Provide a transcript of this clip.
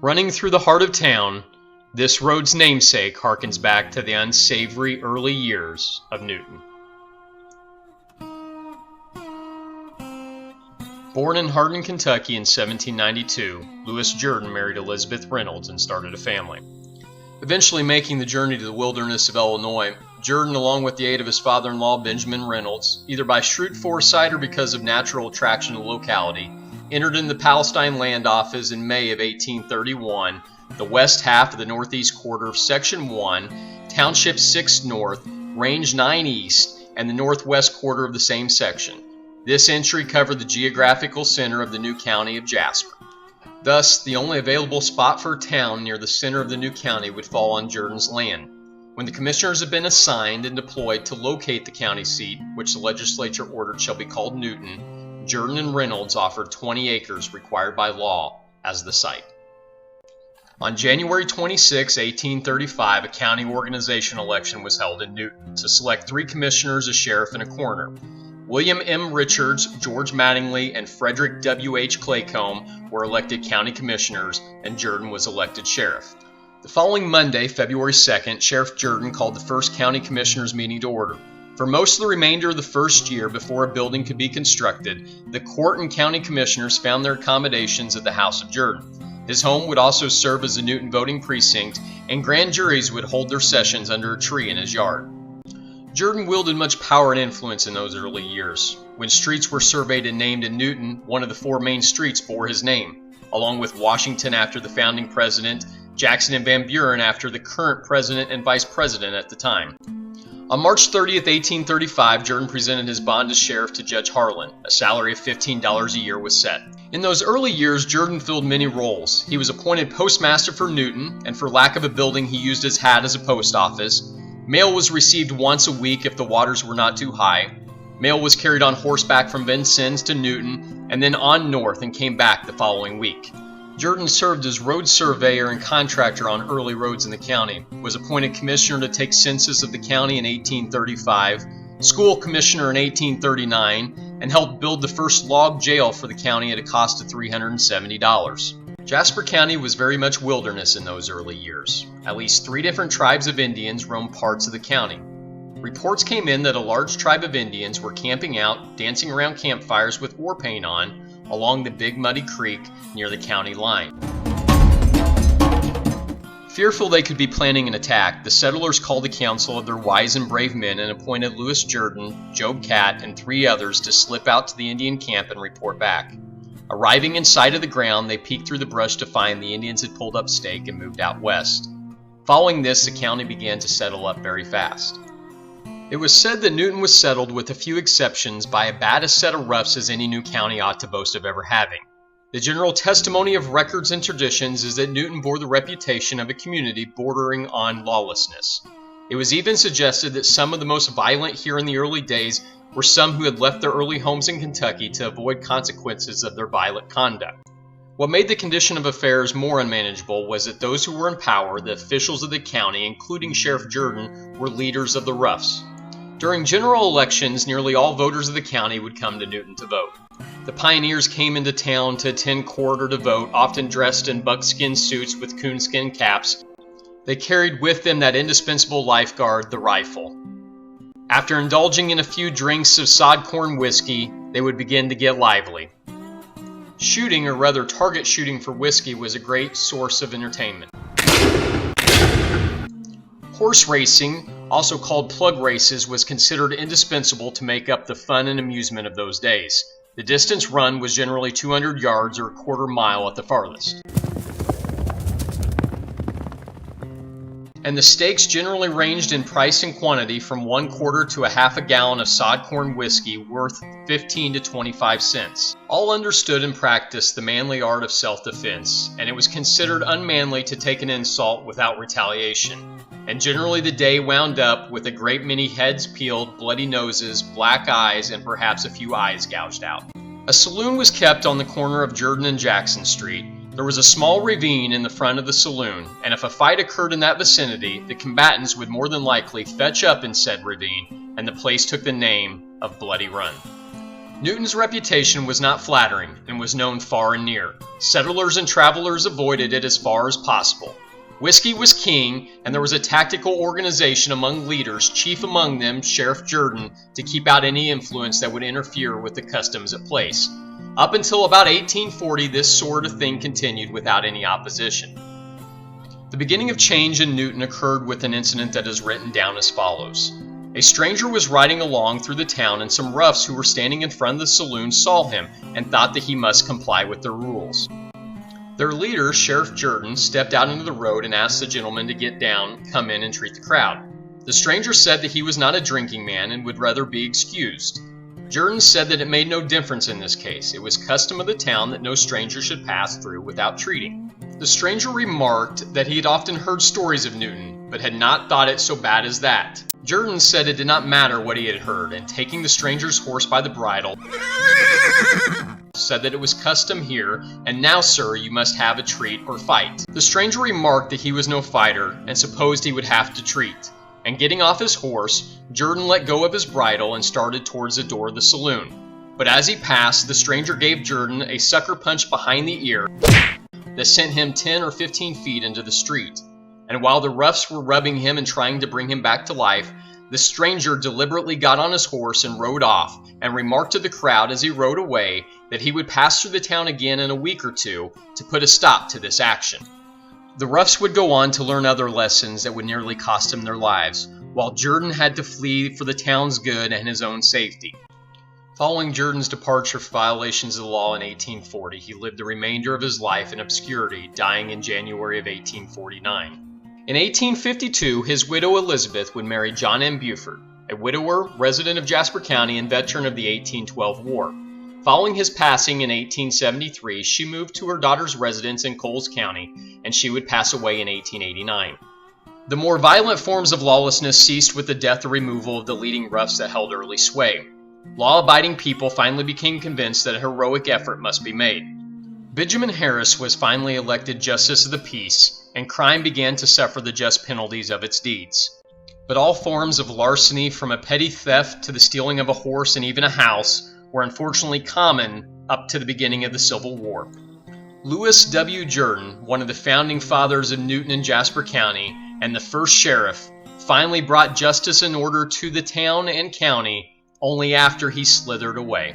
Running through the heart of town, this road's namesake harkens back to the unsavory early years of Newton. Born in Hardin, Kentucky in 1792, Louis Jourdan married Elizabeth Reynolds and started a family. Eventually making the journey to the wilderness of Illinois, Jourdan, along with the aid of his father-in-law Benjamin Reynolds, either by shrewd foresight or because of natural attraction to the locality, entered in the Palestine Land Office in May of 1831, the west half of the northeast quarter of Section 1, Township 6 North, Range 9 East, and the northwest quarter of the same section. This entry covered the geographical center of the new county of Jasper. Thus, the only available spot for a town near the center of the new county would fall on Jourdan's land. When the commissioners had been assigned and deployed to locate the county seat, which the legislature ordered shall be called Newton, Jourdan and Reynolds offered 20 acres required by law as the site. On January 26, 1835, a county organization election was held in Newton to select 3 commissioners, a sheriff, and a coroner. William M. Richards, George Mattingly, and Frederick W. H. Claycomb were elected county commissioners, and Jourdan was elected sheriff. The following Monday, February 2nd, Sheriff Jourdan called the first county commissioners' meeting to order. For most of the remainder of the first year before a building could be constructed, the court and county commissioners found their accommodations at the house of Jourdan. His home would also serve as a Newton voting precinct, and grand juries would hold their sessions under a tree in his yard. Jourdan wielded much power and influence in those early years. When streets were surveyed and named in Newton, one of the 4 main streets bore his name, along with Washington after the founding president, Jackson and Van Buren after the current president and vice president at the time. On March 30, 1835, Jourdan presented his bond as sheriff to Judge Harlan. A salary of $15 a year was set. In those early years, Jourdan filled many roles. He was appointed postmaster for Newton, and for lack of a building, he used his hat as a post office. Mail was received once a week if the waters were not too high. Mail was carried on horseback from Vincennes to Newton, and then on north and came back the following week. Jourdan served as road surveyor and contractor on early roads in the county, was appointed commissioner to take census of the county in 1835, school commissioner in 1839, and helped build the first log jail for the county at a cost of $370. Jasper County was very much wilderness in those early years. At least 3 different tribes of Indians roamed parts of the county. Reports came in that a large tribe of Indians were camping out, dancing around campfires with war paint on, along the Big Muddy Creek near the county line. Fearful they could be planning an attack, the settlers called a council of their wise and brave men and appointed Louis Jourdan, Job Catt, and 3 others to slip out to the Indian camp and report back. Arriving in sight of the ground, they peeked through the brush to find the Indians had pulled up stake and moved out west. Following this, the county began to settle up very fast. It was said that Newton was settled, with a few exceptions, by about as set of roughs as any new county ought to boast of ever having. The general testimony of records and traditions is that Newton bore the reputation of a community bordering on lawlessness. It was even suggested that some of the most violent here in the early days were some who had left their early homes in Kentucky to avoid consequences of their violent conduct. What made the condition of affairs more unmanageable was that those who were in power, the officials of the county, including Sheriff Jourdan, were leaders of the roughs. During general elections, nearly all voters of the county would come to Newton to vote. The pioneers came into town to attend court or to vote, often dressed in buckskin suits with coonskin caps. They carried with them that indispensable lifeguard, the rifle. After indulging in a few drinks of sodcorn whiskey, they would begin to get lively. Shooting, or rather target shooting for whiskey, was a great source of entertainment. Horse racing, also called plug races, was considered indispensable to make up the fun and amusement of those days. The distance run was generally 200 yards or a quarter mile at the farthest. And the stakes generally ranged in price and quantity from 1/4 to a half a gallon of sodcorn whiskey worth 15 to 25 cents. All understood and practiced the manly art of self-defense, and it was considered unmanly to take an insult without retaliation. And generally the day wound up with a great many heads peeled, bloody noses, black eyes, and perhaps a few eyes gouged out. A saloon was kept on the corner of Jourdan and Jackson Street. There was a small ravine in the front of the saloon, and if a fight occurred in that vicinity, the combatants would more than likely fetch up in said ravine, and the place took the name of Bloody Run. Newton's reputation was not flattering and was known far and near. Settlers and travelers avoided it as far as possible. Whiskey was king, and there was a tactical organization among leaders, chief among them Sheriff Jourdan, to keep out any influence that would interfere with the customs at place. Up until about 1840, this sort of thing continued without any opposition. The beginning of change in Newton occurred with an incident that is written down as follows. A stranger was riding along through the town, and some roughs who were standing in front of the saloon saw him and thought that he must comply with their rules. Their leader, Sheriff Jourdan, stepped out into the road and asked the gentleman to get down, come in, and treat the crowd. The stranger said that he was not a drinking man and would rather be excused. Jourdan said that it made no difference in this case. It was custom of the town that no stranger should pass through without treating. The stranger remarked that he had often heard stories of Newton, but had not thought it so bad as that. Jourdan said it did not matter what he had heard, and taking the stranger's horse by the bridle, said that it was custom here, and now, sir, you must have a treat or fight. The stranger remarked that he was no fighter, and supposed he would have to treat. And getting off his horse, Jourdan let go of his bridle and started towards the door of the saloon. But as he passed, the stranger gave Jourdan a sucker punch behind the ear that sent him 10 or 15 feet into the street. And while the roughs were rubbing him and trying to bring him back to life, the stranger deliberately got on his horse and rode off, and remarked to the crowd as he rode away that he would pass through the town again in a week or two to put a stop to this action. The roughs would go on to learn other lessons that would nearly cost them their lives, while Jourdan had to flee for the town's good and his own safety. Following Jourdan's departure for violations of the law in 1840, he lived the remainder of his life in obscurity, dying in January of 1849. In 1852, his widow Elizabeth would marry John M. Buford, a widower, resident of Jasper County, and veteran of the 1812 War. Following his passing in 1873, she moved to her daughter's residence in Coles County, and she would pass away in 1889. The more violent forms of lawlessness ceased with the death or removal of the leading roughs that held early sway. Law-abiding people finally became convinced that a heroic effort must be made. Benjamin Harris was finally elected Justice of the Peace, and crime began to suffer the just penalties of its deeds. But all forms of larceny, from a petty theft to the stealing of a horse and even a house, were unfortunately common up to the beginning of the Civil War. Lewis W. Jourdan, one of the founding fathers of Newton and Jasper County, and the first sheriff, finally brought justice and order to the town and county only after he slithered away.